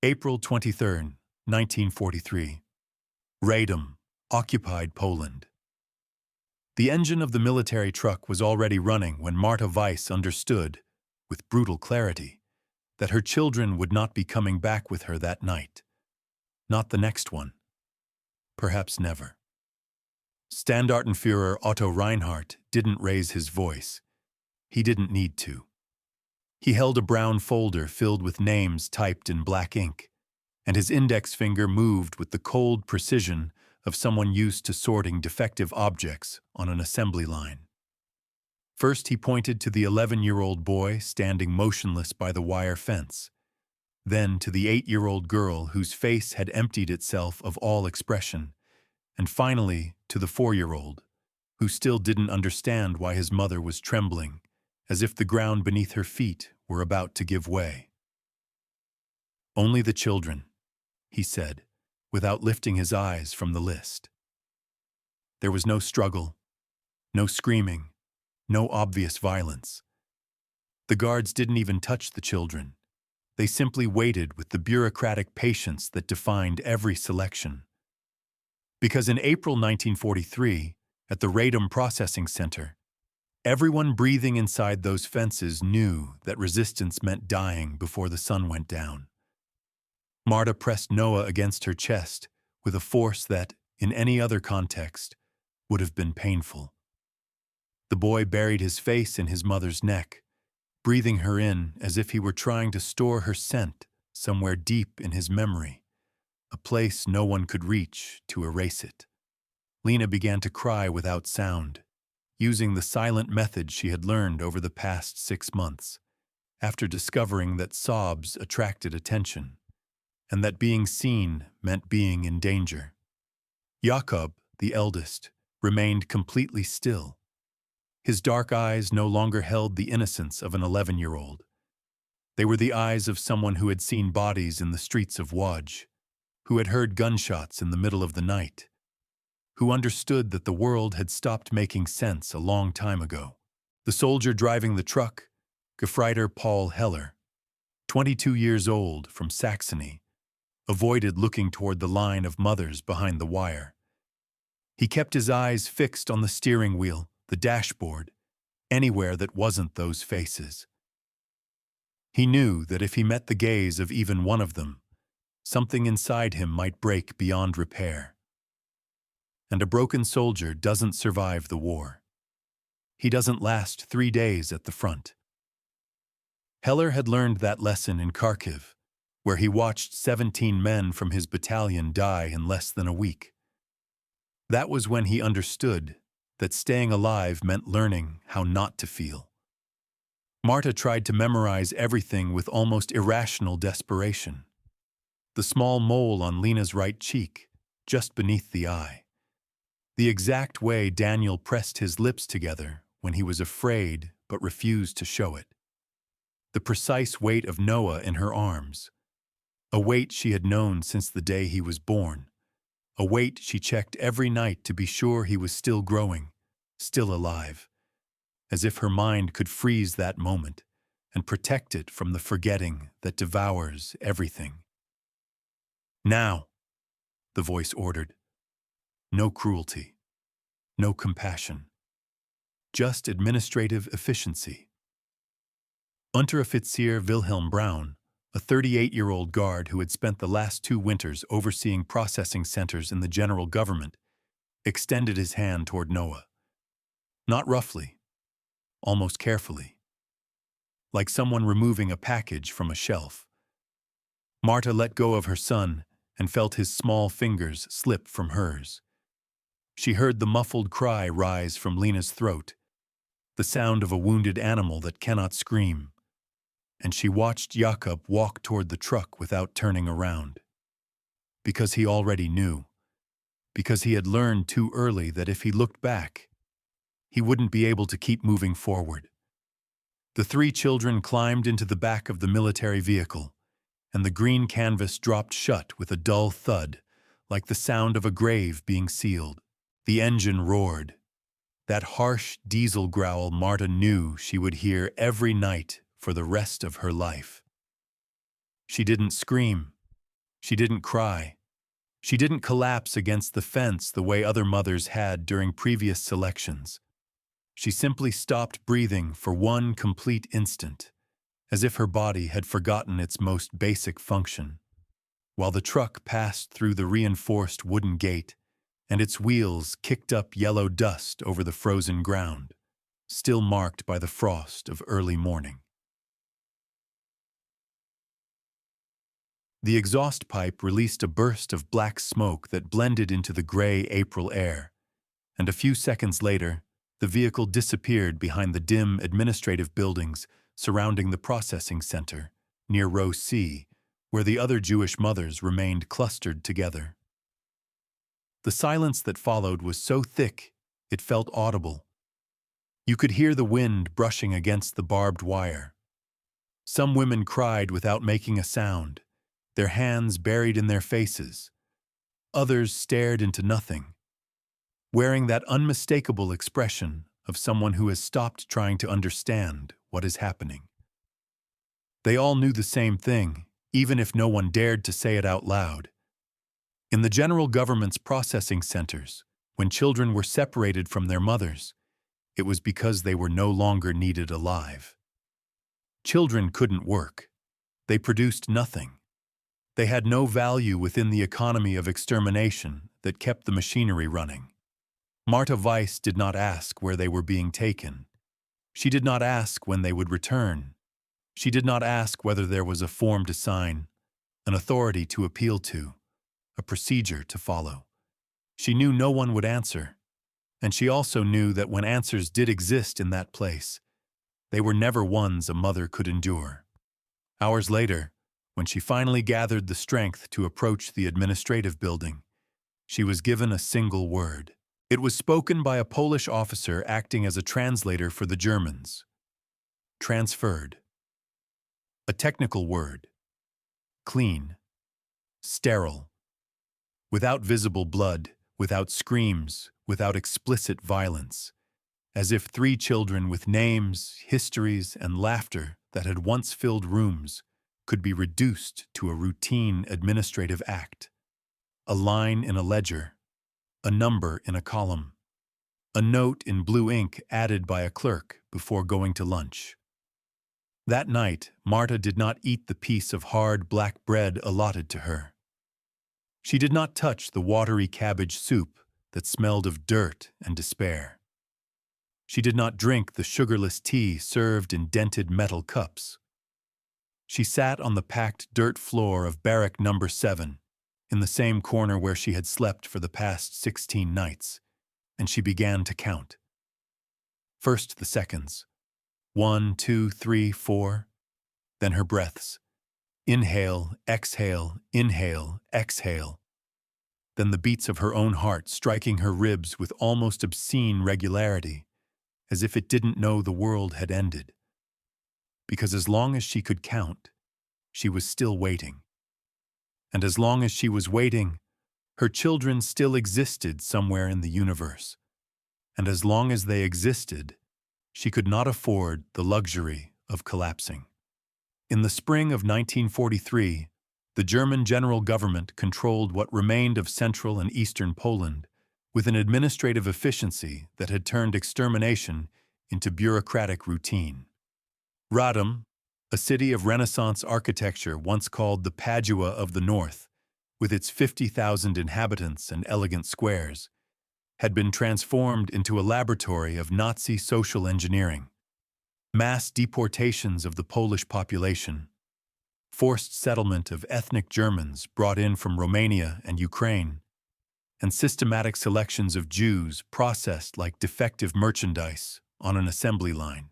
April 23, 1943. Radom, occupied Poland. The engine of the military truck was already running when Marta Weiss understood, with brutal clarity, that her children would not be coming back with her that night. Not the next one. Perhaps never. Standartenführer Otto Reinhardt didn't raise his voice. He didn't need to. He held a brown folder filled with names typed in black ink, and his index finger moved with the cold precision of someone used to sorting defective objects on an assembly line. First, he pointed to the 11-year-old boy standing motionless by the wire fence, then to the 8-year-old girl whose face had emptied itself of all expression, and finally to the 4-year-old, who still didn't understand why his mother was trembling, as if the ground beneath her feet were about to give way. "Only the children," he said, without lifting his eyes from the list. There was no struggle, no screaming, no obvious violence. The guards didn't even touch the children. They simply waited with the bureaucratic patience that defined every selection. Because in April 1943, at the Radom Processing Center, everyone breathing inside those fences knew that resistance meant dying before the sun went down. Marta pressed Noah against her chest with a force that, in any other context, would have been painful. The boy buried his face in his mother's neck, breathing her in as if he were trying to store her scent somewhere deep in his memory, a place no one could reach to erase it. Lena began to cry without sound, using the silent method she had learned over the past 6 months, after discovering that sobs attracted attention, and that being seen meant being in danger. Jakob, the eldest, remained completely still. His dark eyes no longer held the innocence of an 11-year-old. They were the eyes of someone who had seen bodies in the streets of Łódź, who had heard gunshots in the middle of the night, who understood that the world had stopped making sense a long time ago. The soldier driving the truck, Gefreiter Paul Heller, 22 years old, from Saxony, avoided looking toward the line of mothers behind the wire. He kept his eyes fixed on the steering wheel, the dashboard, anywhere that wasn't those faces. He knew that if he met the gaze of even one of them, something inside him might break beyond repair. And a broken soldier doesn't survive the war. He doesn't last 3 days at the front. Heller had learned that lesson in Kharkiv, where he watched 17 men from his battalion die in less than a week. That was when he understood that staying alive meant learning how not to feel. Marta tried to memorize everything with almost irrational desperation. The small mole on Lena's right cheek, just beneath the eye. The exact way Daniel pressed his lips together when he was afraid but refused to show it. The precise weight of Noah in her arms. A weight she had known since the day he was born. A weight she checked every night to be sure he was still growing, still alive, as if her mind could freeze that moment and protect it from the forgetting that devours everything. "Now," the voice ordered. No cruelty, no compassion, just administrative efficiency. Unteroffizier Wilhelm Braun, a 38-year-old guard who had spent the last 2 winters overseeing processing centers in the general government, extended his hand toward Noah. Not roughly, almost carefully, like someone removing a package from a shelf. Marta let go of her son and felt his small fingers slip from hers. She heard the muffled cry rise from Lena's throat, the sound of a wounded animal that cannot scream, and she watched Jakob walk toward the truck without turning around. Because he already knew. Because he had learned too early that if he looked back, he wouldn't be able to keep moving forward. The 3 children climbed into the back of the military vehicle, and the green canvas dropped shut with a dull thud, like the sound of a grave being sealed. The engine roared. That harsh diesel growl Marta knew she would hear every night for the rest of her life. She didn't scream. She didn't cry. She didn't collapse against the fence the way other mothers had during previous selections. She simply stopped breathing for one complete instant, as if her body had forgotten its most basic function. While the truck passed through the reinforced wooden gate, and its wheels kicked up yellow dust over the frozen ground, still marked by the frost of early morning. The exhaust pipe released a burst of black smoke that blended into the gray April air, and a few seconds later, the vehicle disappeared behind the dim administrative buildings surrounding the processing center, near row C, where the other Jewish mothers remained clustered together. The silence that followed was so thick, it felt audible. You could hear the wind brushing against the barbed wire. Some women cried without making a sound, their hands buried in their faces. Others stared into nothing, wearing that unmistakable expression of someone who has stopped trying to understand what is happening. They all knew the same thing, even if no one dared to say it out loud. In the general government's processing centers, when children were separated from their mothers, it was because they were no longer needed alive. Children couldn't work. They produced nothing. They had no value within the economy of extermination that kept the machinery running. Marta Weiss did not ask where they were being taken. She did not ask when they would return. She did not ask whether there was a form to sign, an authority to appeal to, a procedure to follow. She knew no one would answer, and she also knew that when answers did exist in that place, they were never ones a mother could endure. Hours later, when she finally gathered the strength to approach the administrative building, she was given a single word. It was spoken by a Polish officer acting as a translator for the Germans. Transferred. A technical word. Clean. Sterile. Without visible blood, without screams, without explicit violence. As if 3 children with names, histories, and laughter that had once filled rooms could be reduced to a routine administrative act. A line in a ledger, a number in a column, a note in blue ink added by a clerk before going to lunch. That night, Marta did not eat the piece of hard black bread allotted to her. She did not touch the watery cabbage soup that smelled of dirt and despair. She did not drink the sugarless tea served in dented metal cups. She sat on the packed dirt floor of Barrack Number 7, in the same corner where she had slept for the past 16 nights, and she began to count. First the seconds. 1, 2, 3, 4. Then her breaths. Inhale, exhale, inhale, exhale. Then the beats of her own heart striking her ribs with almost obscene regularity, as if it didn't know the world had ended. Because as long as she could count, she was still waiting. And as long as she was waiting, her children still existed somewhere in the universe. And as long as they existed, she could not afford the luxury of collapsing. In the spring of 1943, the German general government controlled what remained of central and eastern Poland with an administrative efficiency that had turned extermination into bureaucratic routine. Radom, a city of Renaissance architecture once called the Padua of the North, with its 50,000 inhabitants and elegant squares, had been transformed into a laboratory of Nazi social engineering. Mass deportations of the Polish population, forced settlement of ethnic Germans brought in from Romania and Ukraine, and systematic selections of Jews processed like defective merchandise on an assembly line.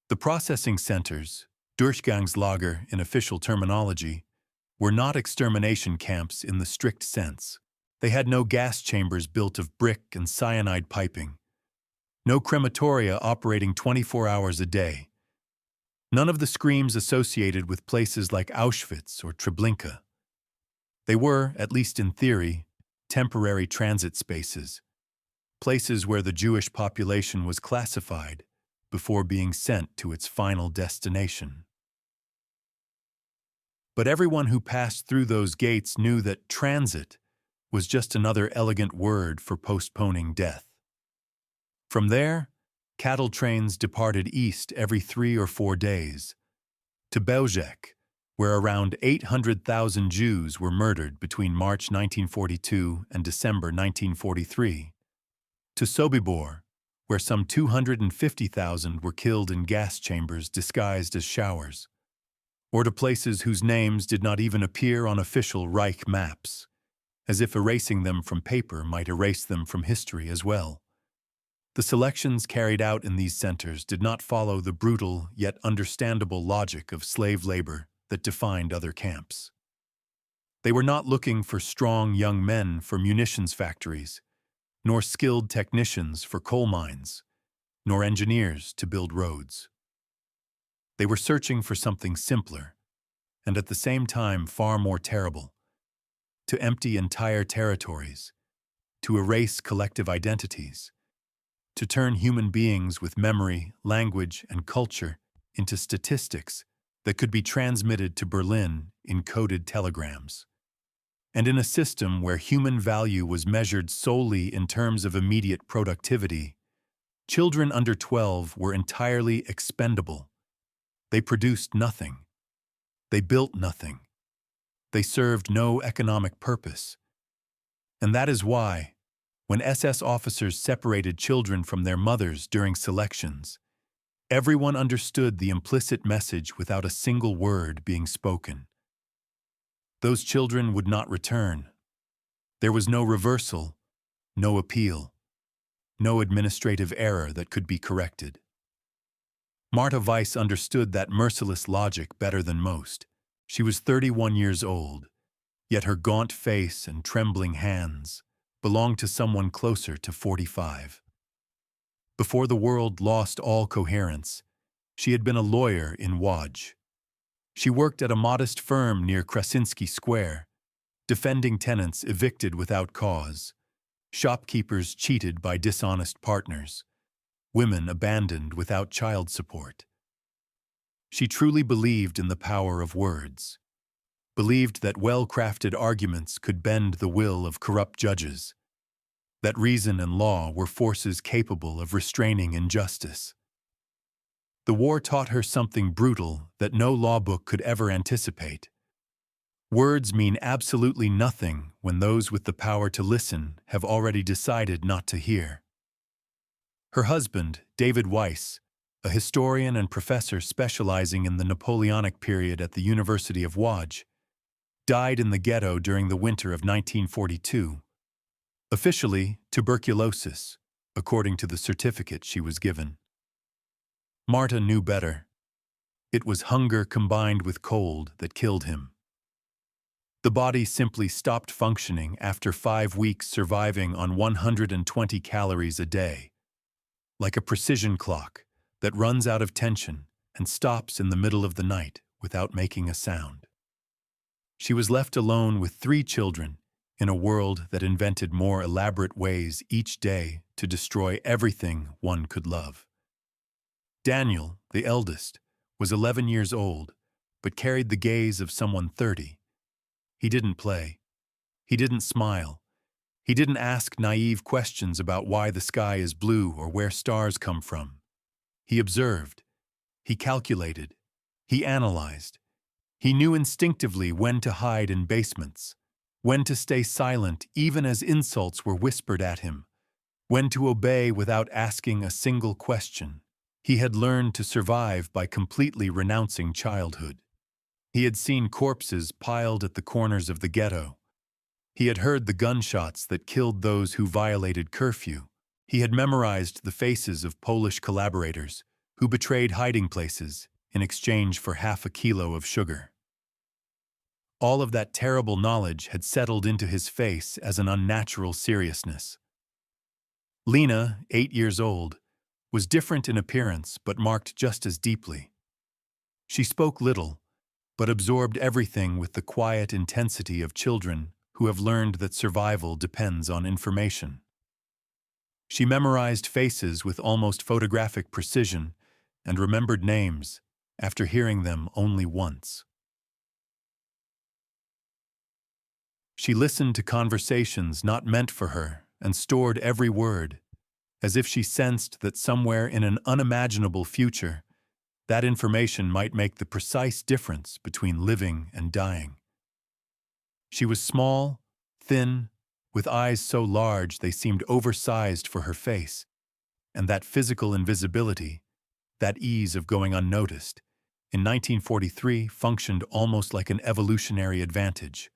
The processing centers, Durchgangslager in official terminology, were not extermination camps in the strict sense. They had no gas chambers built of brick and cyanide piping, no crematoria operating 24 hours a day, none of the screams associated with places like Auschwitz or Treblinka. They were, at least in theory, temporary transit spaces, places where the Jewish population was classified before being sent to its final destination. But everyone who passed through those gates knew that transit was just another elegant word for postponing death. From there, cattle trains departed east every 3 or 4 days, to Belzec, where around 800,000 Jews were murdered between March 1942 and December 1943, to Sobibor, where some 250,000 were killed in gas chambers disguised as showers, or to places whose names did not even appear on official Reich maps, as if erasing them from paper might erase them from history as well. The selections carried out in these centers did not follow the brutal yet understandable logic of slave labor that defined other camps. They were not looking for strong young men for munitions factories, nor skilled technicians for coal mines, nor engineers to build roads. They were searching for something simpler, and at the same time far more terrible: to empty entire territories, to erase collective identities, to turn human beings with memory, language, and culture into statistics that could be transmitted to Berlin in coded telegrams. And in a system where human value was measured solely in terms of immediate productivity, children under 12 were entirely expendable. They produced nothing. They built nothing. They served no economic purpose. And that is why, when SS officers separated children from their mothers during selections, everyone understood the implicit message without a single word being spoken. Those children would not return. There was no reversal, no appeal, no administrative error that could be corrected. Martha Weiss understood that merciless logic better than most. She was 31 years old, yet her gaunt face and trembling hands belonged to someone closer to 45. Before the world lost all coherence, she had been a lawyer in Łódź. She worked at a modest firm near Krasinski Square, defending tenants evicted without cause, shopkeepers cheated by dishonest partners, women abandoned without child support. She truly believed in the power of words, believed that well-crafted arguments could bend the will of corrupt judges, that reason and law were forces capable of restraining injustice. The war taught her something brutal that no law book could ever anticipate. Words mean absolutely nothing when those with the power to listen have already decided not to hear. Her husband, David Weiss, a historian and professor specializing in the Napoleonic period at the University of Łódź, died in the ghetto during the winter of 1942. Officially, tuberculosis, according to the certificate she was given. Marta knew better. It was hunger combined with cold that killed him. The body simply stopped functioning after 5 weeks surviving on 120 calories a day, like a precision clock that runs out of tension and stops in the middle of the night without making a sound. She was left alone with 3 children in a world that invented more elaborate ways each day to destroy everything one could love. Daniel, the eldest, was 11 years old, but carried the gaze of someone 30. He didn't play. He didn't smile. He didn't ask naive questions about why the sky is blue or where stars come from. He observed. He calculated. He analyzed. He knew instinctively when to hide in basements, when to stay silent even as insults were whispered at him, when to obey without asking a single question. He had learned to survive by completely renouncing childhood. He had seen corpses piled at the corners of the ghetto. He had heard the gunshots that killed those who violated curfew. He had memorized the faces of Polish collaborators who betrayed hiding places in exchange for half a kilo of sugar. All of that terrible knowledge had settled into his face as an unnatural seriousness. Lena, 8 years old, was different in appearance but marked just as deeply. She spoke little, but absorbed everything with the quiet intensity of children who have learned that survival depends on information. She memorized faces with almost photographic precision and remembered names after hearing them only once. She listened to conversations not meant for her and stored every word, as if she sensed that somewhere in an unimaginable future, that information might make the precise difference between living and dying. She was small, thin, with eyes so large they seemed oversized for her face, and that physical invisibility, that ease of going unnoticed, in 1943 functioned almost like an evolutionary advantage.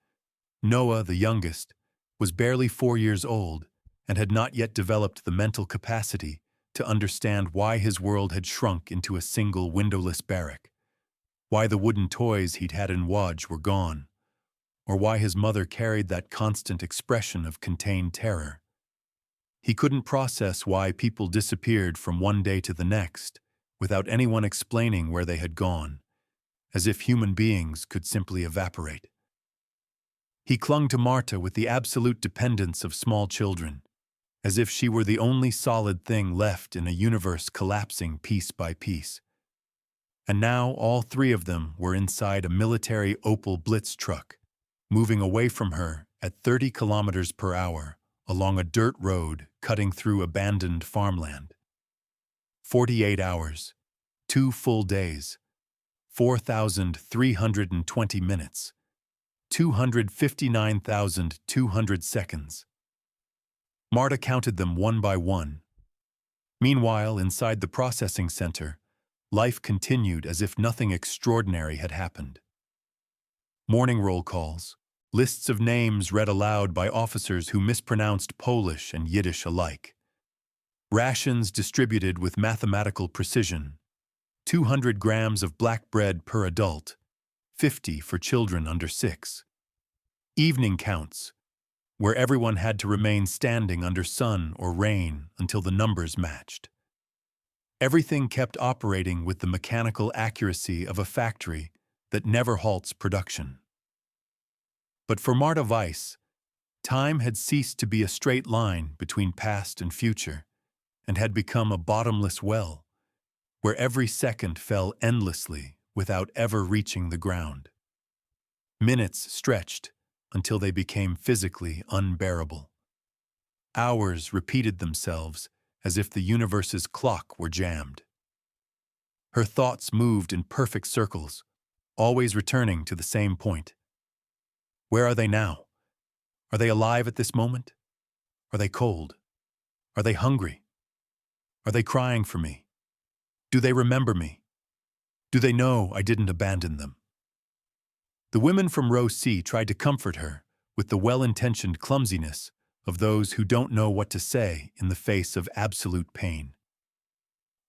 Noah, the youngest, was barely 4 years old and had not yet developed the mental capacity to understand why his world had shrunk into a single windowless barrack, why the wooden toys he'd had in Łódź were gone, or why his mother carried that constant expression of contained terror. He couldn't process why people disappeared from one day to the next without anyone explaining where they had gone, as if human beings could simply evaporate. He clung to Marta with the absolute dependence of small children, as if she were the only solid thing left in a universe collapsing piece by piece. And now all three of them were inside a military Opel Blitz truck, moving away from her at 30 kilometers per hour along a dirt road cutting through abandoned farmland. 48 hours, 2 full days, 4,320 minutes, 259,200 seconds. Marta counted them one by one. Meanwhile, inside the processing center, life continued as if nothing extraordinary had happened. Morning roll calls, lists of names read aloud by officers who mispronounced Polish and Yiddish alike. Rations distributed with mathematical precision. 200 grams of black bread per adult, 50 for children under 6. Evening counts, where everyone had to remain standing under sun or rain until the numbers matched. Everything kept operating with the mechanical accuracy of a factory that never halts production. But for Marta Weiss, time had ceased to be a straight line between past and future, and had become a bottomless well, where every second fell endlessly without ever reaching the ground. Minutes stretched until they became physically unbearable. Hours repeated themselves as if the universe's clock were jammed. Her thoughts moved in perfect circles, always returning to the same point. Where are they now? Are they alive at this moment? Are they cold? Are they hungry? Are they crying for me? Do they remember me? Do they know I didn't abandon them? The women from Row C tried to comfort her with the well-intentioned clumsiness of those who don't know what to say in the face of absolute pain.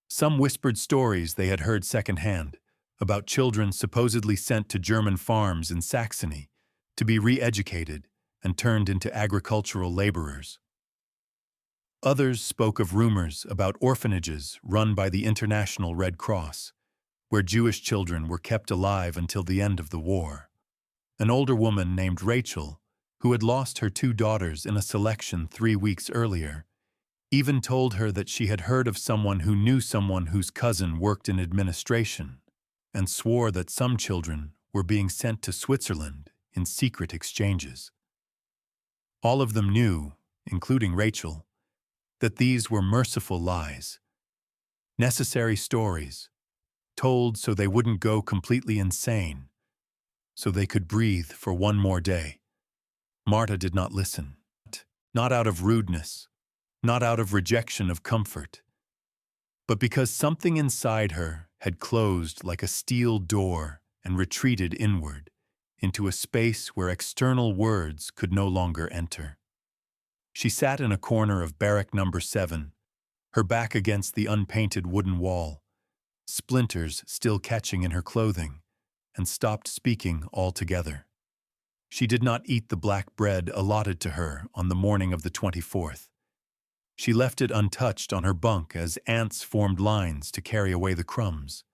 Some whispered stories they had heard secondhand about children supposedly sent to German farms in Saxony to be re-educated and turned into agricultural laborers. Others spoke of rumors about orphanages run by the International Red Cross, where Jewish children were kept alive until the end of the war. An older woman named Rachel, who had lost her 2 daughters in a selection 3 weeks earlier, even told her that she had heard of someone who knew someone whose cousin worked in administration, and swore that some children were being sent to Switzerland in secret exchanges. All of them knew, including Rachel, that these were merciful lies, necessary stories, told so they wouldn't go completely insane, so they could breathe for one more day. Marta did not listen, not out of rudeness, not out of rejection of comfort, but because something inside her had closed like a steel door and retreated inward into a space where external words could no longer enter. She sat in a corner of barrack number 7, her back against the unpainted wooden wall, splinters still catching in her clothing, and stopped speaking altogether. She did not eat the black bread allotted to her on the morning of the 24th. She left it untouched on her bunk as ants formed lines to carry away the crumbs.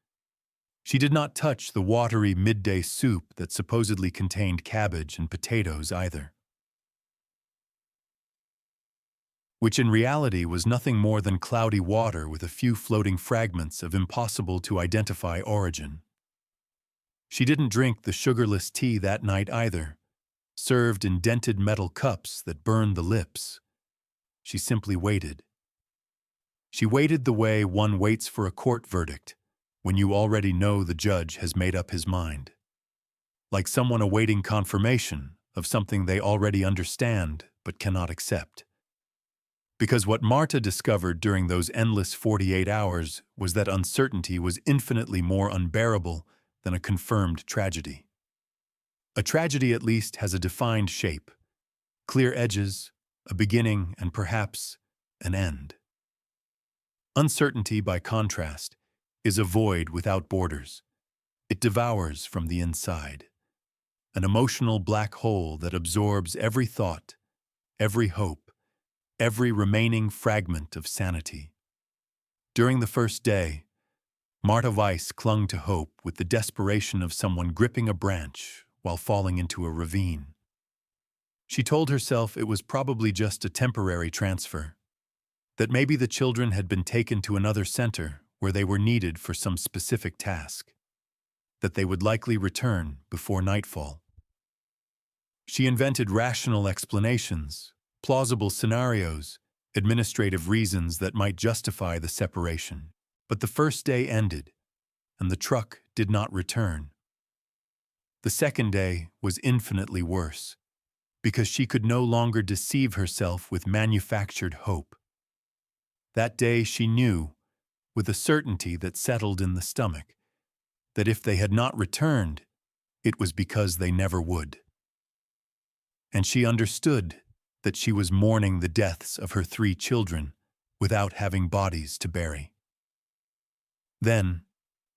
She did not touch the watery midday soup that supposedly contained cabbage and potatoes either, which in reality was nothing more than cloudy water with a few floating fragments of impossible to identify origin. She didn't drink the sugarless tea that night either, served in dented metal cups that burned the lips. She simply waited. She waited the way one waits for a court verdict, when you already know the judge has made up his mind. Like someone awaiting confirmation of something they already understand but cannot accept. Because what Marta discovered during those endless 48 hours was that uncertainty was infinitely more unbearable than a confirmed tragedy. A tragedy at least has a defined shape, clear edges, a beginning, and perhaps an end. Uncertainty, by contrast, is a void without borders. It devours from the inside. An emotional black hole that absorbs every thought, every hope, every remaining fragment of sanity. During the first day, Marta Weiss clung to hope with the desperation of someone gripping a branch while falling into a ravine. She told herself it was probably just a temporary transfer, that maybe the children had been taken to another center where they were needed for some specific task, that they would likely return before nightfall. She invented rational explanations, plausible scenarios, administrative reasons that might justify the separation. But the first day ended, and the truck did not return. The second day was infinitely worse, because she could no longer deceive herself with manufactured hope. That day she knew, with a certainty that settled in the stomach, that if they had not returned, it was because they never would. And she understood that she was mourning the deaths of her 3 children without having bodies to bury. Then,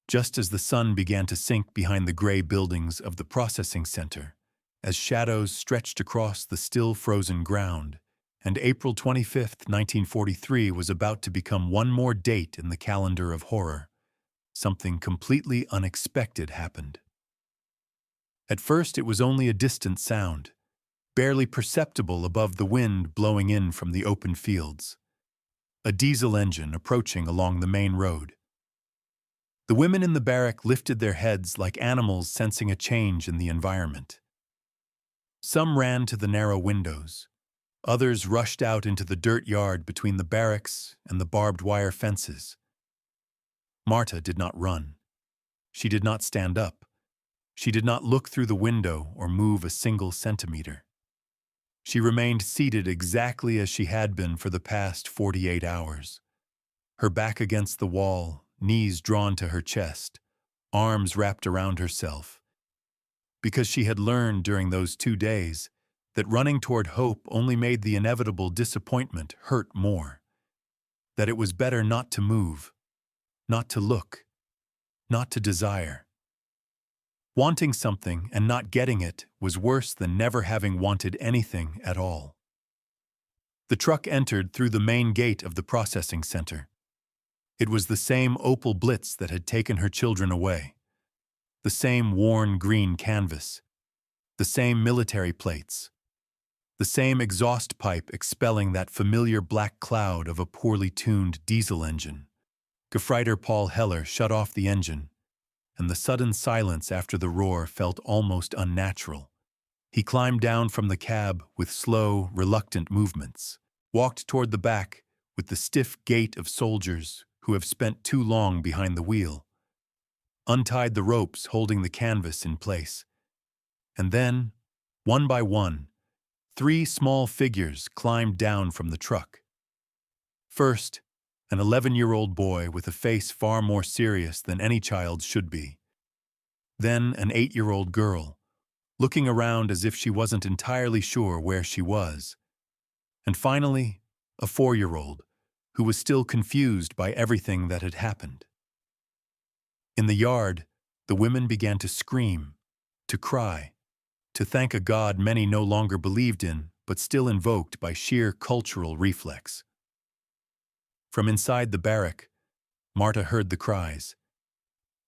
just as the sun began to sink behind the gray buildings of the processing center, as shadows stretched across the still frozen ground, and April 25, 1943 was about to become one more date in the calendar of horror, something completely unexpected happened. At first it was only a distant sound, barely perceptible above the wind blowing in from the open fields. A diesel engine approaching along the main road. The women in the barrack lifted their heads like animals sensing a change in the environment. Some ran to the narrow windows. Others rushed out into the dirt yard between the barracks and the barbed wire fences. Marta did not run. She did not stand up. She did not look through the window or move a single centimeter. She remained seated exactly as she had been for the past 48 hours. Her back against the wall, knees drawn to her chest, arms wrapped around herself. Because she had learned during those 2 days that running toward hope only made the inevitable disappointment hurt more. That it was better not to move, not to look, not to desire. Wanting something and not getting it was worse than never having wanted anything at all. The truck entered through the main gate of the processing center. It was the same Opel Blitz that had taken her children away. The same worn green canvas. The same military plates. The same exhaust pipe expelling that familiar black cloud of a poorly tuned diesel engine. Gefreiter Paul Heller shut off the engine, and the sudden silence after the roar felt almost unnatural. He climbed down from the cab with slow, reluctant movements, walked toward the back with the stiff gait of soldiers who have spent too long behind the wheel, untied the ropes holding the canvas in place. And then, one by one, 3 small figures climbed down from the truck. First, an 11-year-old boy with a face far more serious than any child should be. Then an 8-year-old girl, looking around as if she wasn't entirely sure where she was. And finally, a 4-year-old, who was still confused by everything that had happened. In the yard, the women began to scream, to cry, to thank a God many no longer believed in, but still invoked by sheer cultural reflex. From inside the barrack, Marta heard the cries.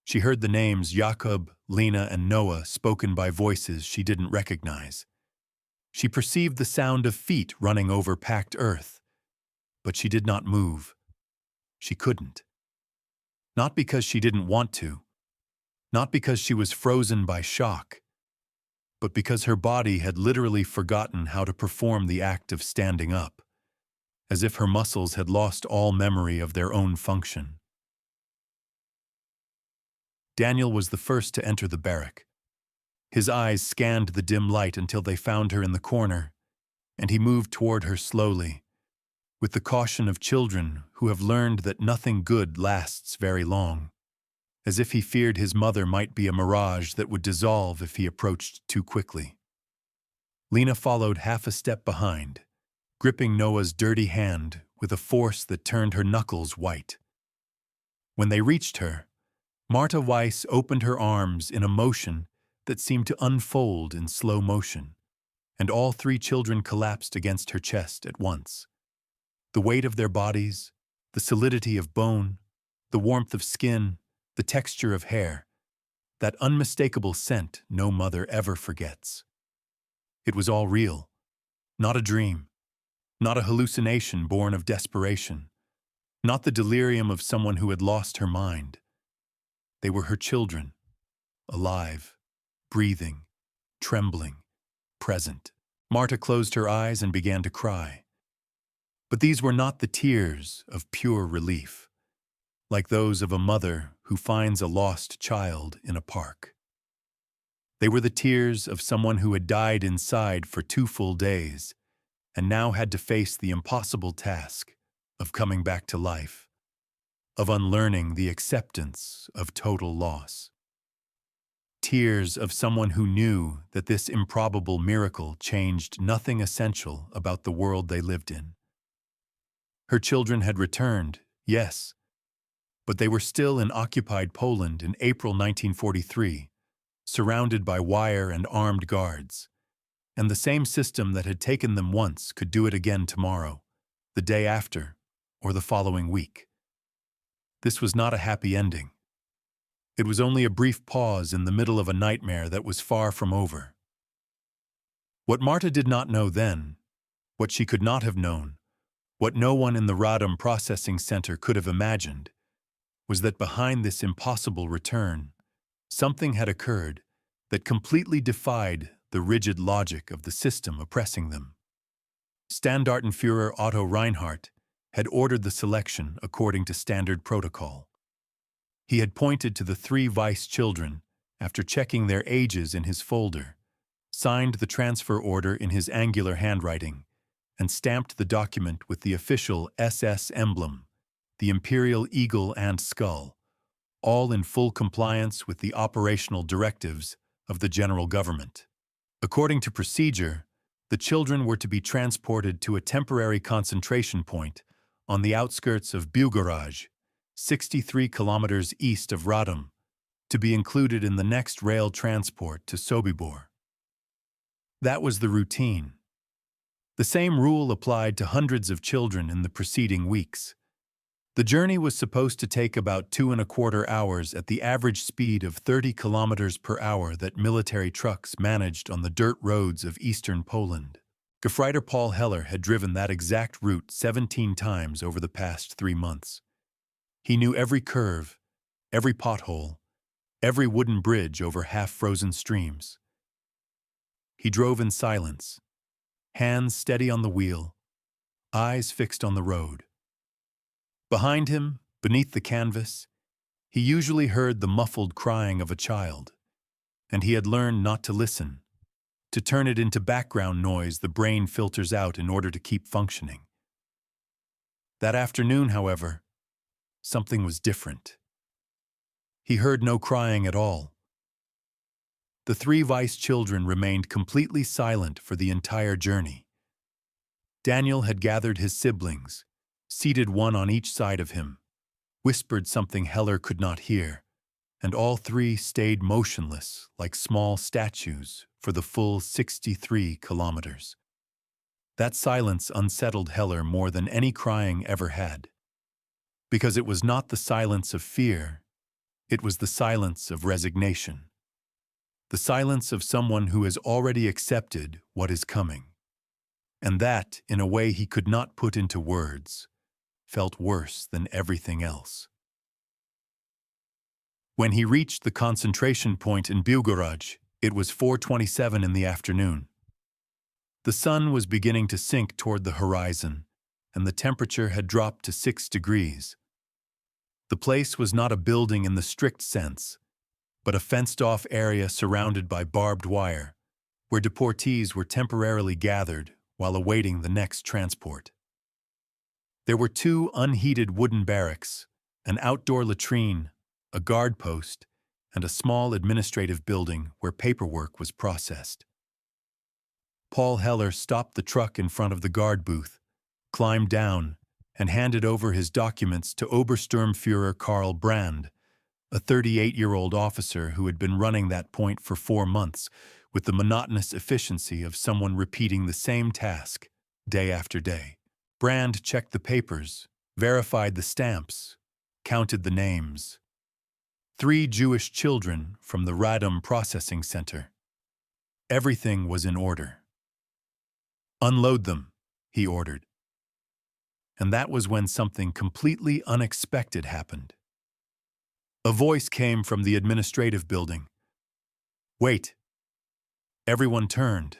She heard the names Jakob, Lena, and Noah spoken by voices she didn't recognize. She perceived the sound of feet running over packed earth, but she did not move. She couldn't. Not because she didn't want to, not because she was frozen by shock, but because her body had literally forgotten how to perform the act of standing up, as if her muscles had lost all memory of their own function. Daniel was the first to enter the barrack. His eyes scanned the dim light until they found her in the corner, and he moved toward her slowly, with the caution of children who have learned that nothing good lasts very long, as if he feared his mother might be a mirage that would dissolve if he approached too quickly. Lena followed half a step behind, gripping Noah's dirty hand with a force that turned her knuckles white. When they reached her, Marta Weiss opened her arms in a motion that seemed to unfold in slow motion, and all three children collapsed against her chest at once. The weight of their bodies, the solidity of bone, the warmth of skin, the texture of hair, that unmistakable scent no mother ever forgets. It was all real, not a dream, not a hallucination born of desperation, not the delirium of someone who had lost her mind. They were her children, alive, breathing, trembling, present. Marta closed her eyes and began to cry. But these were not the tears of pure relief, like those of a mother who finds a lost child in a park. They were the tears of someone who had died inside for 2 full days and now had to face the impossible task of coming back to life, of unlearning the acceptance of total loss. Tears of someone who knew that this improbable miracle changed nothing essential about the world they lived in. Her children had returned, yes, but they were still in occupied Poland in April 1943, surrounded by wire and armed guards, and the same system that had taken them once could do it again tomorrow, the day after, or the following week. This was not a happy ending. It was only a brief pause in the middle of a nightmare that was far from over. What Marta did not know then, what she could not have known, what no one in the Radom Processing Center could have imagined, was that behind this impossible return, something had occurred that completely defied the rigid logic of the system oppressing them. Standartenführer Otto Reinhardt had ordered the selection according to standard protocol. He had pointed to the 3 Weiss children after checking their ages in his folder, signed the transfer order in his angular handwriting, and stamped the document with the official SS emblem, the imperial eagle and skull, all in full compliance with the operational directives of the general government. According to procedure, the children were to be transported to a temporary concentration point on the outskirts of Biłgoraj, 63 kilometers east of Radom, to be included in the next rail transport to Sobibor. That was the routine. The same rule applied to hundreds of children in the preceding weeks. The journey was supposed to take about 2¼ hours at the average speed of 30 kilometers per hour that military trucks managed on the dirt roads of eastern Poland. Gefreiter Paul Heller had driven that exact route 17 times over the past 3 months. He knew every curve, every pothole, every wooden bridge over half-frozen streams. He drove in silence, hands steady on the wheel, eyes fixed on the road. Behind him, beneath the canvas, he usually heard the muffled crying of a child, and he had learned not to listen, to turn it into background noise the brain filters out in order to keep functioning. That afternoon, however, something was different. He heard no crying at all. The 3 Weiss children remained completely silent for the entire journey. Daniel had gathered his siblings, seated one on each side of him, whispered something Heller could not hear, and all 3 stayed motionless like small statues for the full 63 kilometers. That silence unsettled Heller more than any crying ever had, because it was not the silence of fear, it was the silence of resignation, the silence of someone who has already accepted what is coming, and that, in a way he could not put into words, felt worse than everything else. When he reached the concentration point in Biłgoraj, It was 4:27 in the afternoon. The sun was beginning to sink toward the horizon, and the temperature had dropped to 6 degrees. The place was not a building in the strict sense, but a fenced-off area surrounded by barbed wire, where deportees were temporarily gathered while awaiting the next transport. There were 2 unheated wooden barracks, an outdoor latrine, a guard post, and a small administrative building where paperwork was processed. Paul Heller stopped the truck in front of the guard booth, climbed down, and handed over his documents to Obersturmführer Karl Brand, a 38-year-old officer who had been running that point for 4 months with the monotonous efficiency of someone repeating the same task day after day. Brand checked the papers, verified the stamps, counted the names. 3 Jewish children from the Radom Processing Center. Everything was in order. "Unload them," he ordered. And that was when something completely unexpected happened. A voice came from the administrative building. "Wait." Everyone turned.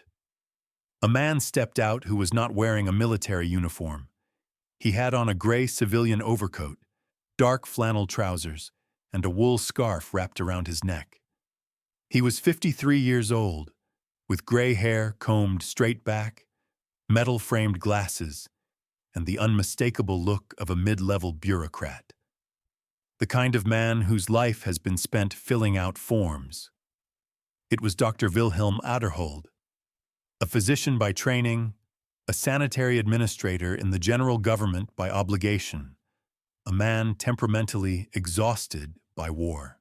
A man stepped out who was not wearing a military uniform. He had on a gray civilian overcoat, dark flannel trousers, and a wool scarf wrapped around his neck. He was 53 years old, with gray hair combed straight back, metal-framed glasses, and the unmistakable look of a mid-level bureaucrat. The kind of man whose life has been spent filling out forms. It was Dr. Wilhelm Aderhold, a physician by training, a sanitary administrator in the general government by obligation, a man temperamentally exhausted by war.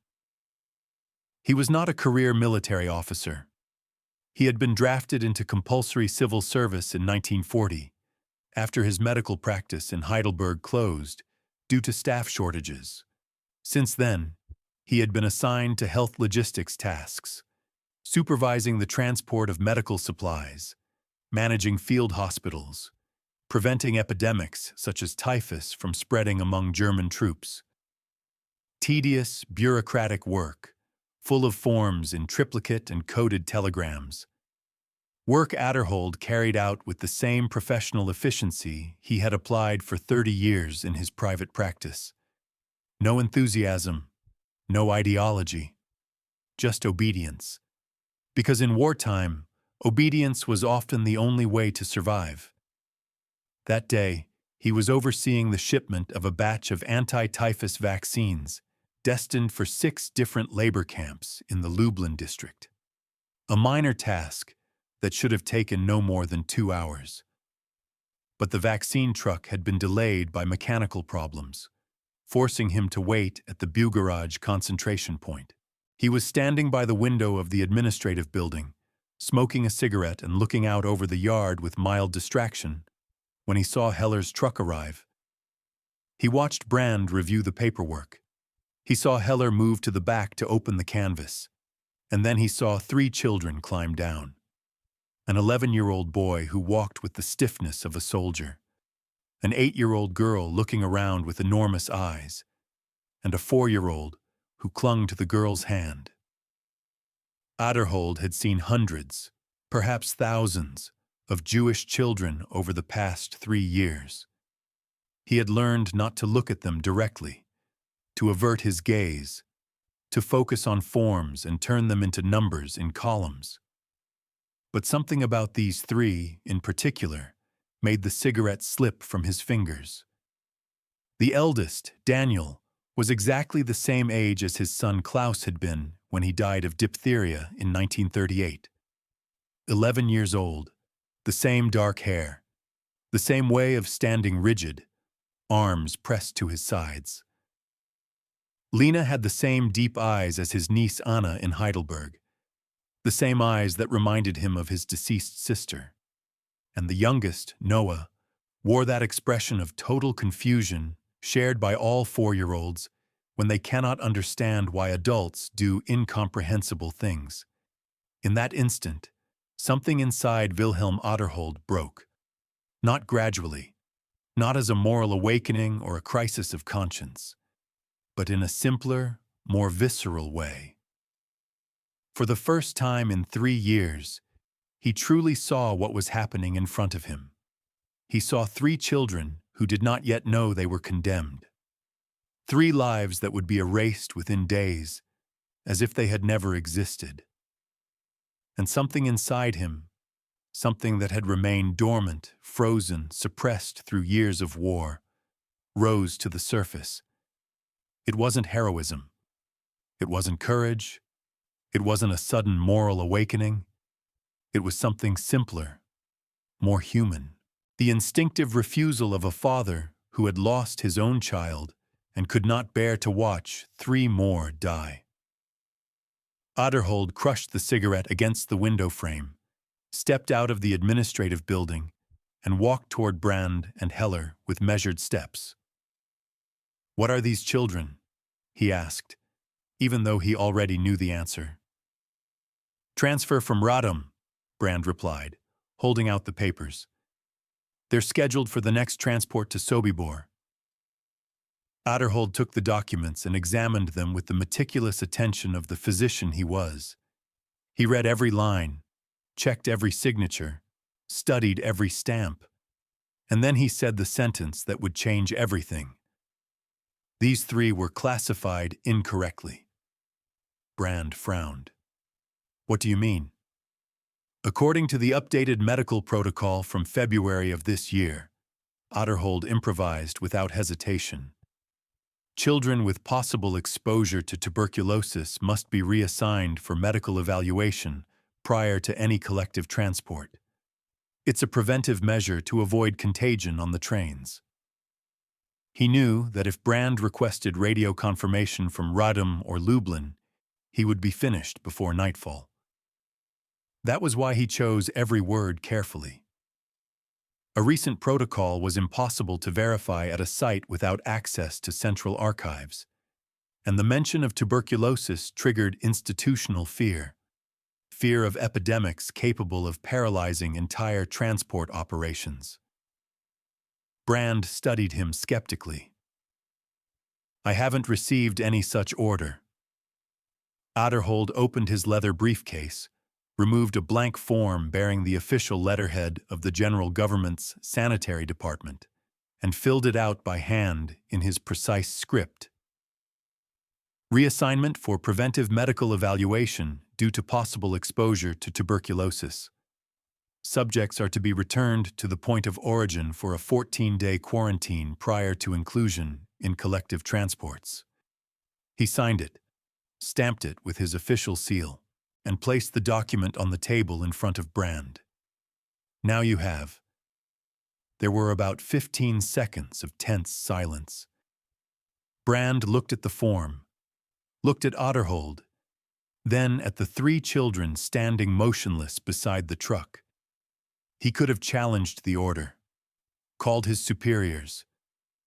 He was not a career military officer. He had been drafted into compulsory civil service in 1940, after his medical practice in Heidelberg closed due to staff shortages. Since then, he had been assigned to health logistics tasks, supervising the transport of medical supplies, managing field hospitals, preventing epidemics such as typhus from spreading among German troops. Tedious, bureaucratic work, full of forms in triplicate and coded telegrams. Work Aderhold carried out with the same professional efficiency he had applied for 30 years in his private practice. No enthusiasm, no ideology, just obedience. Because in wartime, obedience was often the only way to survive. That day, he was overseeing the shipment of a batch of anti-typhus vaccines destined for 6 different labor camps in the Lublin district. A minor task that should have taken no more than 2 hours. But the vaccine truck had been delayed by mechanical problems, forcing him to wait at the Bugaraj concentration point. He was standing by the window of the administrative building, smoking a cigarette and looking out over the yard with mild distraction, when he saw Heller's truck arrive. He watched Brand review the paperwork. He saw Heller move to the back to open the canvas, and then he saw 3 children climb down. An 11-year-old boy who walked with the stiffness of a soldier, an 8-year-old girl looking around with enormous eyes, and a 4-year-old who clung to the girl's hand. Aderhold had seen hundreds, perhaps thousands, of Jewish children over the past 3 years. He had learned not to look at them directly, to avert his gaze, to focus on forms and turn them into numbers in columns. But something about these 3, in particular, made the cigarette slip from his fingers. The eldest, Daniel, was exactly the same age as his son Klaus had been when he died of diphtheria in 1938. 11 years old, the same dark hair, the same way of standing rigid, arms pressed to his sides. Lena had the same deep eyes as his niece Anna in Heidelberg, the same eyes that reminded him of his deceased sister. And the youngest, Noah, wore that expression of total confusion shared by all 4-year-olds when they cannot understand why adults do incomprehensible things. In that instant, something inside Wilhelm Aderhold broke. Not gradually, not as a moral awakening or a crisis of conscience, but in a simpler, more visceral way. For the first time in 3 years, he truly saw what was happening in front of him. He saw 3 children who did not yet know they were condemned. 3 lives that would be erased within days, as if they had never existed. And something inside him, something that had remained dormant, frozen, suppressed through years of war, rose to the surface. It wasn't heroism. It wasn't courage. It wasn't a sudden moral awakening. It was something simpler, more human. The instinctive refusal of a father who had lost his own child and could not bear to watch 3 more die. Aderhold crushed the cigarette against the window frame, stepped out of the administrative building, and walked toward Brand and Heller with measured steps. "What are these children?" he asked, even though he already knew the answer. "Transfer from Radom," Brand replied, holding out the papers. "They're scheduled for the next transport to Sobibor." Aderhold took the documents and examined them with the meticulous attention of the physician he was. He read every line, checked every signature, studied every stamp, and then he said the sentence that would change everything. These 3 were classified incorrectly. Brand frowned. "What do you mean?" "According to the updated medical protocol from February of this year," Aderhold improvised without hesitation, "children with possible exposure to tuberculosis must be reassigned for medical evaluation prior to any collective transport. It's a preventive measure to avoid contagion on the trains." He knew that if Brand requested radio confirmation from Radom or Lublin, he would be finished before nightfall. That was why he chose every word carefully. A recent protocol was impossible to verify at a site without access to central archives, and the mention of tuberculosis triggered institutional fear of epidemics capable of paralyzing entire transport operations. Brand studied him skeptically. "I haven't received any such order." Aderhold opened his leather briefcase, removed a blank form bearing the official letterhead of the General Government's Sanitary Department, and filled it out by hand in his precise script. "Reassignment for preventive medical evaluation due to possible exposure to tuberculosis. Subjects are to be returned to the point of origin for a 14-day quarantine prior to inclusion in collective transports." He signed it, stamped it with his official seal, and placed the document on the table in front of Brand. "Now you have." There were about 15 seconds of tense silence. Brand looked at the form, looked at Aderhold, then at the 3 children standing motionless beside the truck. He could have challenged the order, called his superiors,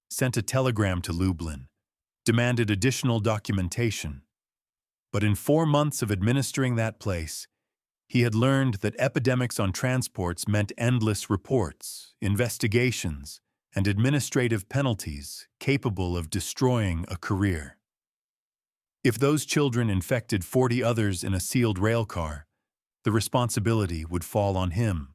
sent a telegram to Lublin, demanded additional documentation. But in 4 months of administering that place, he had learned that epidemics on transports meant endless reports, investigations, and administrative penalties capable of destroying a career. If those children infected 40 others in a sealed railcar, the responsibility would fall on him.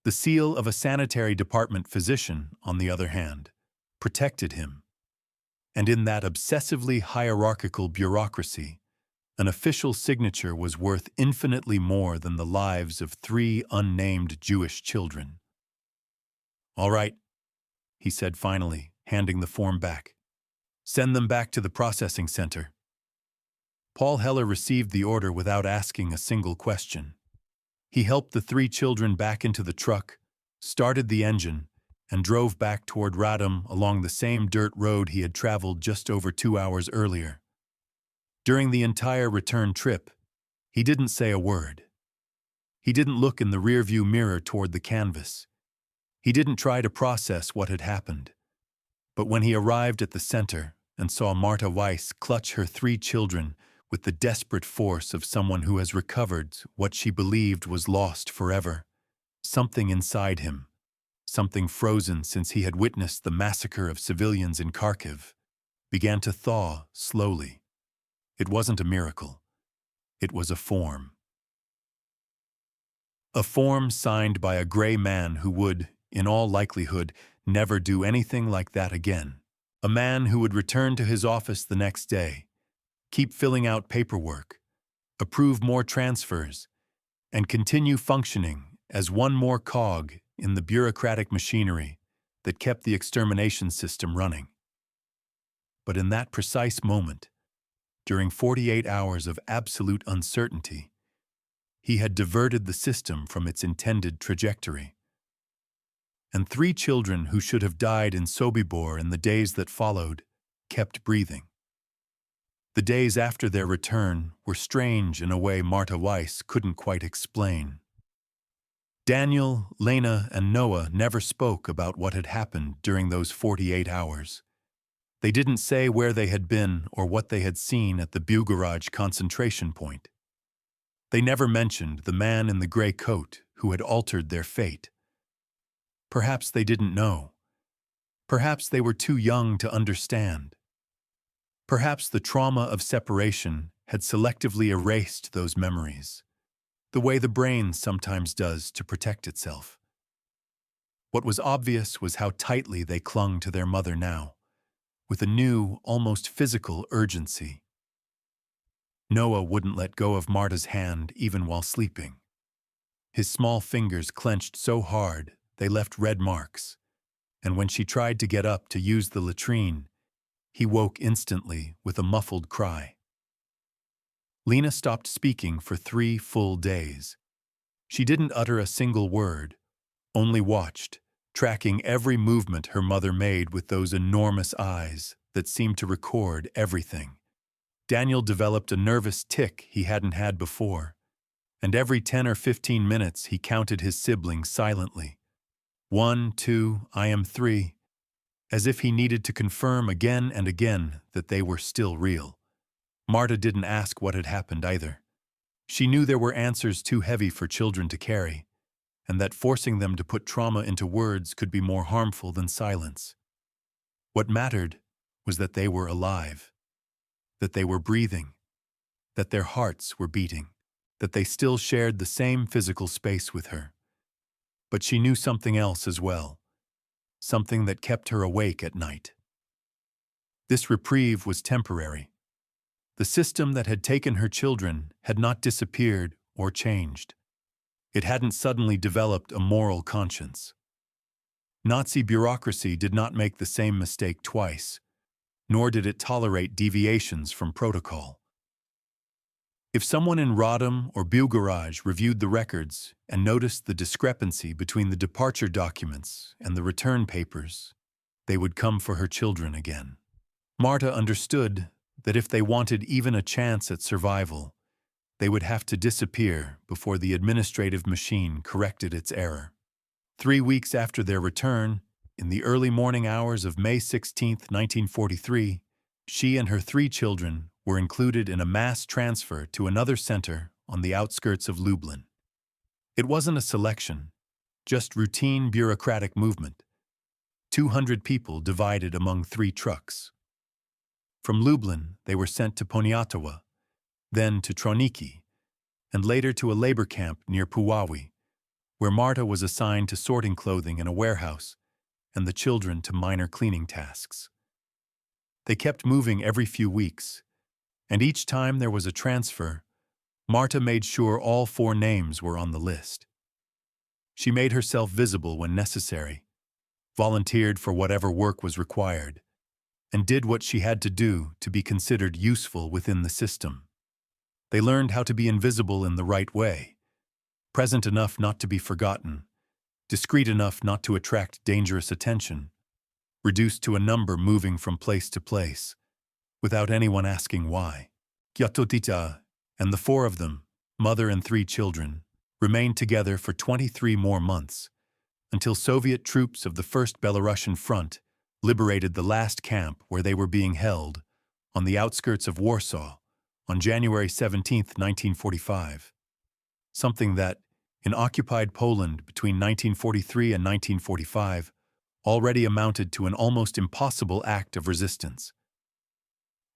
The seal of a sanitary department physician, on the other hand, protected him. And in that obsessively hierarchical bureaucracy, an official signature was worth infinitely more than the lives of 3 unnamed Jewish children. "All right," he said finally, handing the form back. "Send them back to the processing center." Paul Heller received the order without asking a single question. He helped the 3 children back into the truck, started the engine, and drove back toward Radom along the same dirt road he had traveled just over 2 hours earlier. During the entire return trip, he didn't say a word. He didn't look in the rearview mirror toward the canvas. He didn't try to process what had happened. But when he arrived at the center and saw Marta Weiss clutch her 3 children with the desperate force of someone who has recovered what she believed was lost forever, something inside him, something frozen since he had witnessed the massacre of civilians in Kharkiv, began to thaw slowly. It wasn't a miracle. It was a form. A form signed by a gray man who would, in all likelihood, never do anything like that again. A man who would return to his office the next day, keep filling out paperwork, approve more transfers, and continue functioning as one more cog in the bureaucratic machinery that kept the extermination system running. But in that precise moment, during 48 hours of absolute uncertainty, he had diverted the system from its intended trajectory. And 3 children who should have died in Sobibor in the days that followed kept breathing. The days after their return were strange in a way Marta Weiss couldn't quite explain. Daniel, Lena, and Noah never spoke about what had happened during those 48 hours. They didn't say where they had been or what they had seen at the Bugaraj concentration point. They never mentioned the man in the gray coat who had altered their fate. Perhaps they didn't know. Perhaps they were too young to understand. Perhaps the trauma of separation had selectively erased those memories, the way the brain sometimes does to protect itself. What was obvious was how tightly they clung to their mother now, with a new, almost physical urgency. Noah wouldn't let go of Marta's hand even while sleeping. His small fingers clenched so hard they left red marks, and when she tried to get up to use the latrine, he woke instantly with a muffled cry. Lena stopped speaking for 3 full days. She didn't utter a single word, only watched, tracking every movement her mother made with those enormous eyes that seemed to record everything. Daniel developed a nervous tic he hadn't had before, and every 10 or 15 minutes he counted his siblings silently. 1, 2, I am 3, as if he needed to confirm again and again that they were still real. Marta didn't ask what had happened either. She knew there were answers too heavy for children to carry, and that forcing them to put trauma into words could be more harmful than silence. What mattered was that they were alive, that they were breathing, that their hearts were beating, that they still shared the same physical space with her. But she knew something else as well, something that kept her awake at night. This reprieve was temporary. The system that had taken her children had not disappeared or changed. It hadn't suddenly developed a moral conscience. Nazi bureaucracy did not make the same mistake twice, nor did it tolerate deviations from protocol. If someone in Radom or Bugaraj reviewed the records and noticed the discrepancy between the departure documents and the return papers, they would come for her children again. Marta understood that if they wanted even a chance at survival, they would have to disappear before the administrative machine corrected its error. 3 weeks after their return, in the early morning hours of May 16, 1943, she and her 3 children were included in a mass transfer to another center on the outskirts of Lublin. It wasn't a selection, just routine bureaucratic movement. 200 people divided among 3 trucks. From Lublin, they were sent to Poniatowa, then to Troniki, and later to a labor camp near Puławy, where Marta was assigned to sorting clothing in a warehouse and the children to minor cleaning tasks. They kept moving every few weeks, and each time there was a transfer, Marta made sure all 4 names were on the list. She made herself visible when necessary, volunteered for whatever work was required, and did what she had to do to be considered useful within the system. They learned how to be invisible in the right way, present enough not to be forgotten, discreet enough not to attract dangerous attention, reduced to a number moving from place to place, without anyone asking why. Gyatotita and the 4 of them, mother and 3 children, remained together for 23 more months, until Soviet troops of the First Belarusian Front liberated the last camp where they were being held, on the outskirts of Warsaw, on January 17, 1945. Something that, in occupied Poland between 1943 and 1945, already amounted to an almost impossible act of resistance.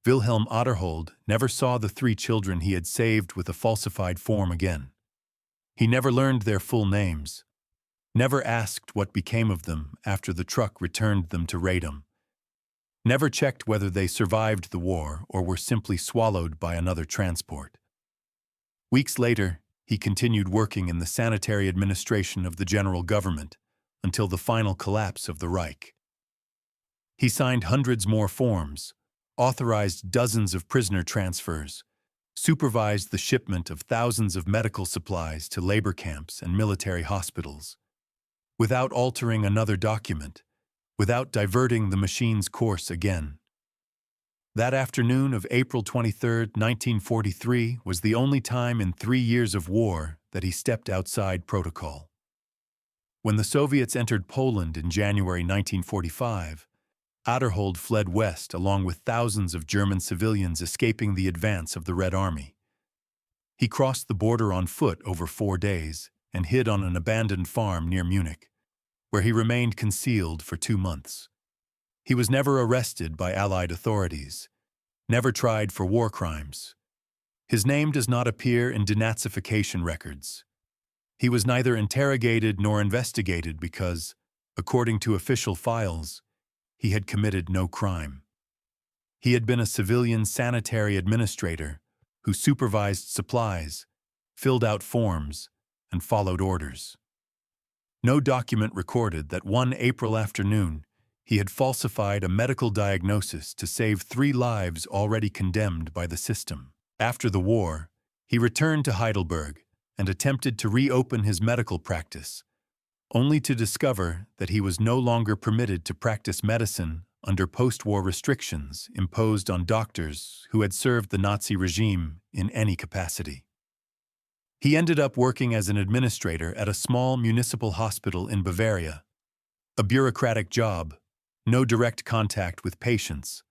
Wilhelm Otterhold never saw the 3 children he had saved with a falsified form again. He never learned their full names, never asked what became of them after the truck returned them to Radom, never checked whether they survived the war or were simply swallowed by another transport. Weeks later, he continued working in the sanitary administration of the general government until the final collapse of the Reich. He signed hundreds more forms, authorized dozens of prisoner transfers, supervised the shipment of thousands of medical supplies to labor camps and military hospitals. Without altering another document, without diverting the machine's course again. That afternoon of April 23, 1943, was the only time in 3 years of war that he stepped outside protocol. When the Soviets entered Poland in January 1945, Otterhold fled west along with thousands of German civilians escaping the advance of the Red Army. He crossed the border on foot over 4 days and hid on an abandoned farm near Munich, where he remained concealed for 2 months. He was never arrested by Allied authorities, never tried for war crimes. His name does not appear in denazification records. He was neither interrogated nor investigated because, according to official files, he had committed no crime. He had been a civilian sanitary administrator who supervised supplies, filled out forms, and followed orders. No document recorded that one April afternoon he had falsified a medical diagnosis to save 3 lives already condemned by the system. After the war, he returned to Heidelberg and attempted to reopen his medical practice, only to discover that he was no longer permitted to practice medicine under post-war restrictions imposed on doctors who had served the Nazi regime in any capacity. He ended up working as an administrator at a small municipal hospital in Bavaria, a bureaucratic job, no direct contact with patients,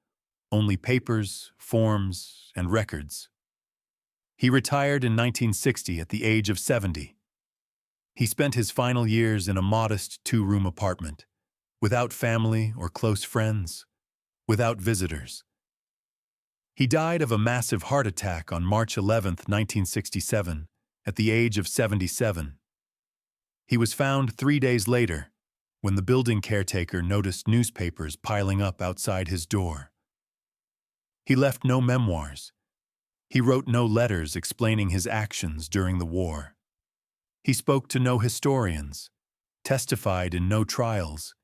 only papers, forms, and records. He retired in 1960 at the age of 70. He spent his final years in a modest 2-room apartment, without family or close friends, without visitors. He died of a massive heart attack on March 11, 1967, at the age of 77. He was found 3 days later, when the building caretaker noticed newspapers piling up outside his door. He left no memoirs. He wrote no letters explaining his actions during the war. He spoke to no historians, testified in no trials.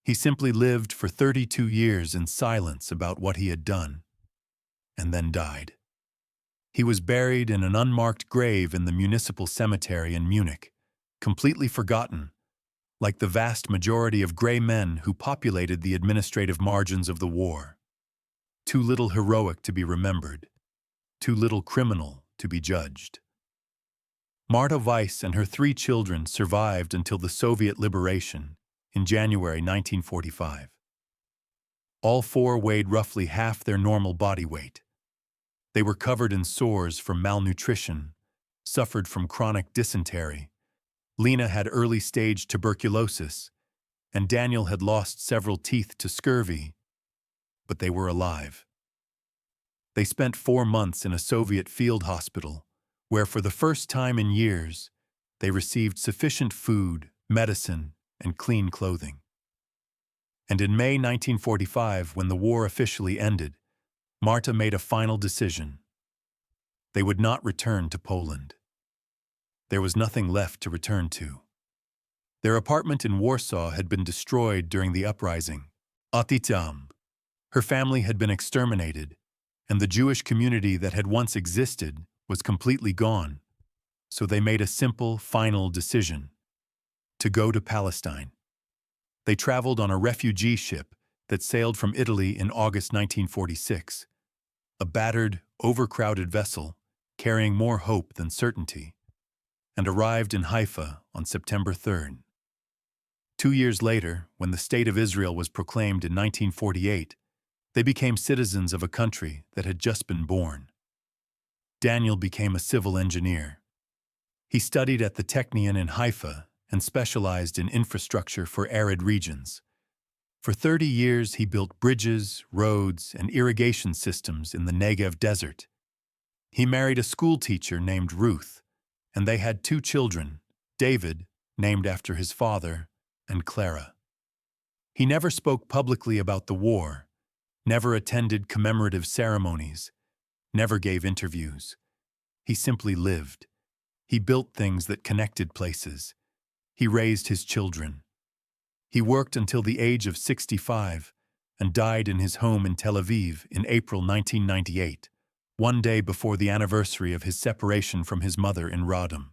He simply lived for 32 years in silence about what he had done, and then died. He was buried in an unmarked grave in the municipal cemetery in Munich, completely forgotten, like the vast majority of gray men who populated the administrative margins of the war. Too little heroic to be remembered, too little criminal to be judged. Martha Weiss and her 3 children survived until the Soviet liberation in January 1945. All 4 weighed roughly half their normal body weight. They were covered in sores from malnutrition, suffered from chronic dysentery. Lena had early-stage tuberculosis, and Daniel had lost several teeth to scurvy, but they were alive. They spent 4 months in a Soviet field hospital, where for the first time in years, they received sufficient food, medicine, and clean clothing. And in May 1945, when the war officially ended, Marta made a final decision. They would not return to Poland. There was nothing left to return to. Their apartment in Warsaw had been destroyed during the uprising. Atitam. Her family had been exterminated, and the Jewish community that had once existed was completely gone, so they made a simple, final decision: to go to Palestine. They traveled on a refugee ship that sailed from Italy in August 1946, a battered, overcrowded vessel carrying more hope than certainty, and arrived in Haifa on September 3rd. 2 years later, when the State of Israel was proclaimed in 1948, they became citizens of a country that had just been born. Daniel became a civil engineer. He studied at the Technion in Haifa and specialized in infrastructure for arid regions. For 30 years, he built bridges, roads, and irrigation systems in the Negev desert. He married a schoolteacher named Ruth, and they had 2 children, David, named after his father, and Clara. He never spoke publicly about the war, never attended commemorative ceremonies, never gave interviews. He simply lived. He built things that connected places. He raised his children. He worked until the age of 65 and died in his home in Tel Aviv in April 1998, one day before the anniversary of his separation from his mother in Rodom.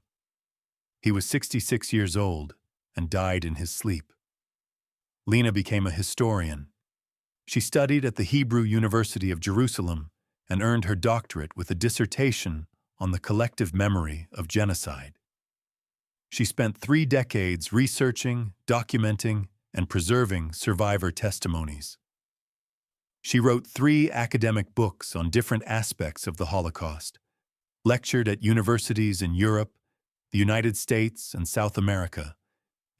He was 66 years old and died in his sleep. Lena became a historian. She studied at the Hebrew University of Jerusalem and earned her doctorate with a dissertation on the collective memory of genocide. She spent 3 decades researching, documenting, and preserving survivor testimonies. She wrote 3 academic books on different aspects of the Holocaust, lectured at universities in Europe, the United States, and South America,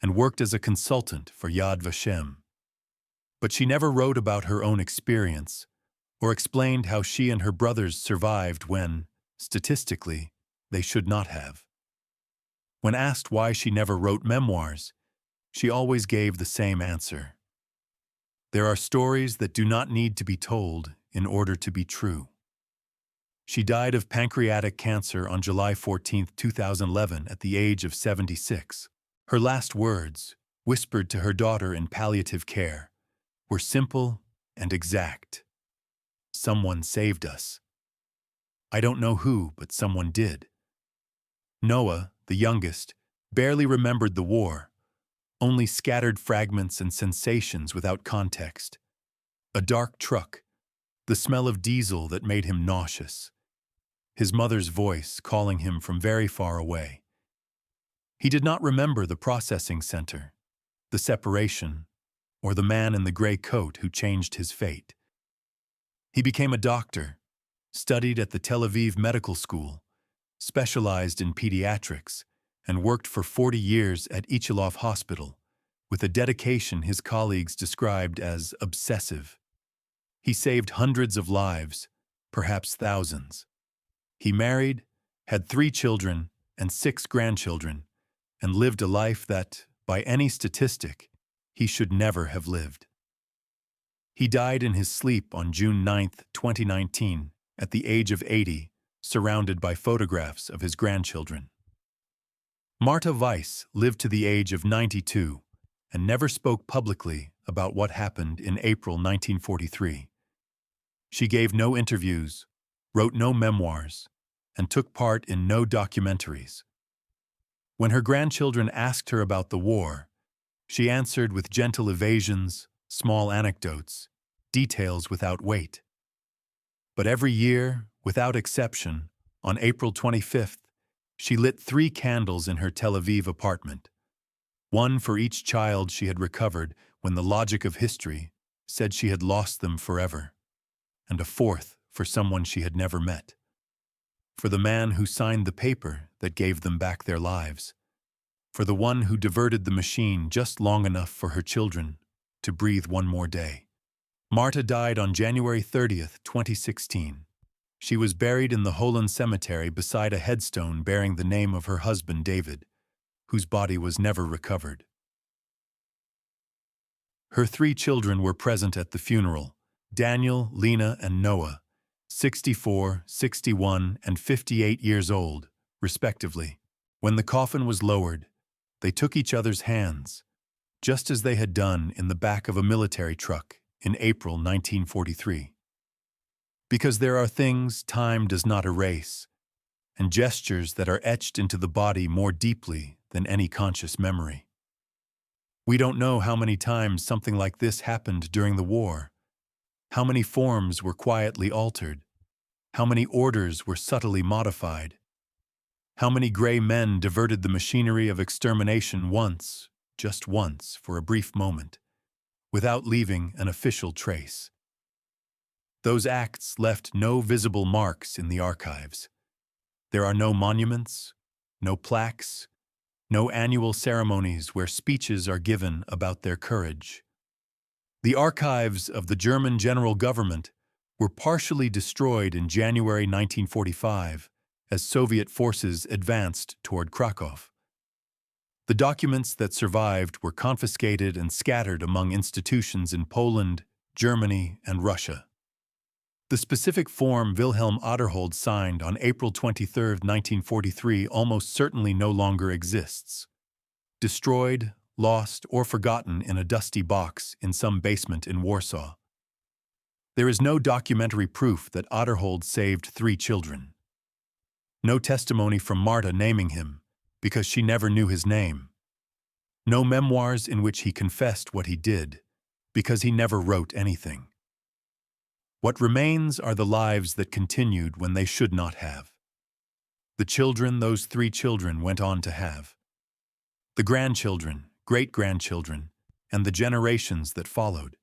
and worked as a consultant for Yad Vashem. But she never wrote about her own experience or explained how she and her brothers survived when, statistically, they should not have. When asked why she never wrote memoirs, she always gave the same answer. There are stories that do not need to be told in order to be true. She died of pancreatic cancer on July 14, 2011, at the age of 76. Her last words, whispered to her daughter in palliative care, were simple and exact. "Someone saved us." I don't know who, but someone did. Noah, the youngest, barely remembered the war, only scattered fragments and sensations without context. A dark truck, the smell of diesel that made him nauseous. His mother's voice calling him from very far away. He did not remember the processing center, the separation, or the man in the gray coat who changed his fate. He became a doctor, studied at the Tel Aviv Medical School, specialized in pediatrics, and worked for 40 years at Ichilov Hospital, with a dedication his colleagues described as obsessive. He saved hundreds of lives, perhaps thousands. He married, had 3 children and 6 grandchildren, and lived a life that, by any statistic, he should never have lived. He died in his sleep on June 9, 2019, at the age of 80, surrounded by photographs of his grandchildren. Marta Weiss lived to the age of 92 and never spoke publicly about what happened in April 1943. She gave no interviews, wrote no memoirs, and took part in no documentaries. When her grandchildren asked her about the war, she answered with gentle evasions, small anecdotes, details without weight. But every year, without exception, on April 25th, she lit 3 candles in her Tel Aviv apartment, one for each child she had recovered when the logic of history said she had lost them forever, and a 4th for someone she had never met, for the man who signed the paper that gave them back their lives, for the one who diverted the machine just long enough for her children to breathe one more day. Marta died on January 30th, 2016. She was buried in the Holon Cemetery beside a headstone bearing the name of her husband David, whose body was never recovered. Her 3 children were present at the funeral, Daniel, Lena, and Noah, 64, 61, and 58 years old, respectively. When the coffin was lowered, they took each other's hands, just as they had done in the back of a military truck in April 1943. Because there are things time does not erase, and gestures that are etched into the body more deeply than any conscious memory. We don't know how many times something like this happened during the war, how many forms were quietly altered, how many orders were subtly modified, how many gray men diverted the machinery of extermination once, just once, for a brief moment, without leaving an official trace. Those acts left no visible marks in the archives. There are no monuments, no plaques, no annual ceremonies where speeches are given about their courage. The archives of the German general government were partially destroyed in January 1945 as Soviet forces advanced toward Krakow. The documents that survived were confiscated and scattered among institutions in Poland, Germany, and Russia. The specific form Wilhelm Aderhold signed on April 23, 1943 almost certainly no longer exists. Destroyed, lost, or forgotten in a dusty box in some basement in Warsaw. There is no documentary proof that Aderhold saved 3 children. No testimony from Marta naming him, because she never knew his name. No memoirs in which he confessed what he did, because he never wrote anything. What remains are the lives that continued when they should not have. The children those 3 children went on to have. The grandchildren, great-grandchildren, and the generations that followed.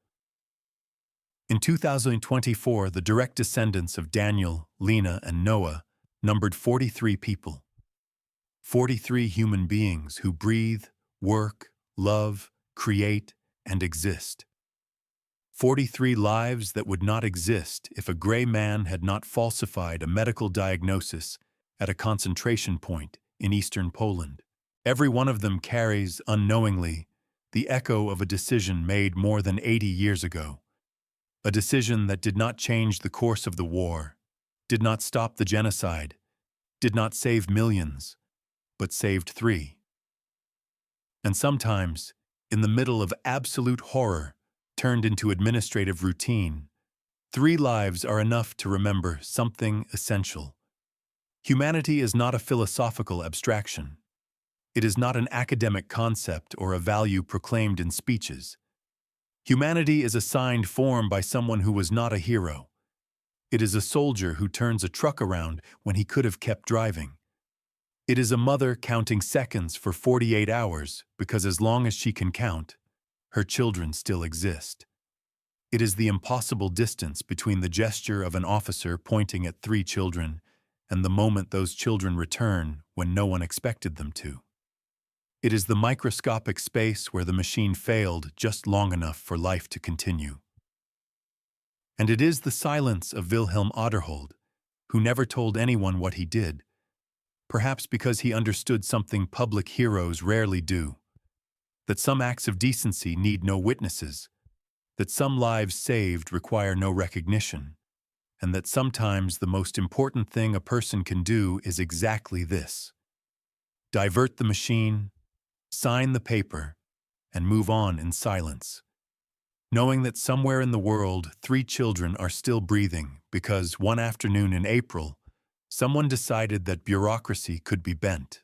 In 2024, the direct descendants of Daniel, Lena, and Noah numbered 43 people. 43 human beings who breathe, work, love, create, and exist. 43 lives that would not exist if a gray man had not falsified a medical diagnosis at a concentration point in eastern Poland. Every one of them carries, unknowingly, the echo of a decision made more than 80 years ago. A decision that did not change the course of the war, did not stop the genocide, did not save millions, but saved 3. And sometimes, in the middle of absolute horror, turned into administrative routine, 3 lives are enough to remember something essential. Humanity is not a philosophical abstraction. It is not an academic concept or a value proclaimed in speeches. Humanity is a signed form by someone who was not a hero. It is a soldier who turns a truck around when he could have kept driving. It is a mother counting seconds for 48 hours because as long as she can count, her children still exist. It is the impossible distance between the gesture of an officer pointing at 3 children and the moment those children return when no one expected them to. It is the microscopic space where the machine failed just long enough for life to continue. And it is the silence of Wilhelm Aderhold, who never told anyone what he did, perhaps because he understood something public heroes rarely do, that some acts of decency need no witnesses, that some lives saved require no recognition, and that sometimes the most important thing a person can do is exactly this: divert the machine, sign the paper, and move on in silence, knowing that somewhere in the world 3 children are still breathing because one afternoon in April, someone decided that bureaucracy could be bent.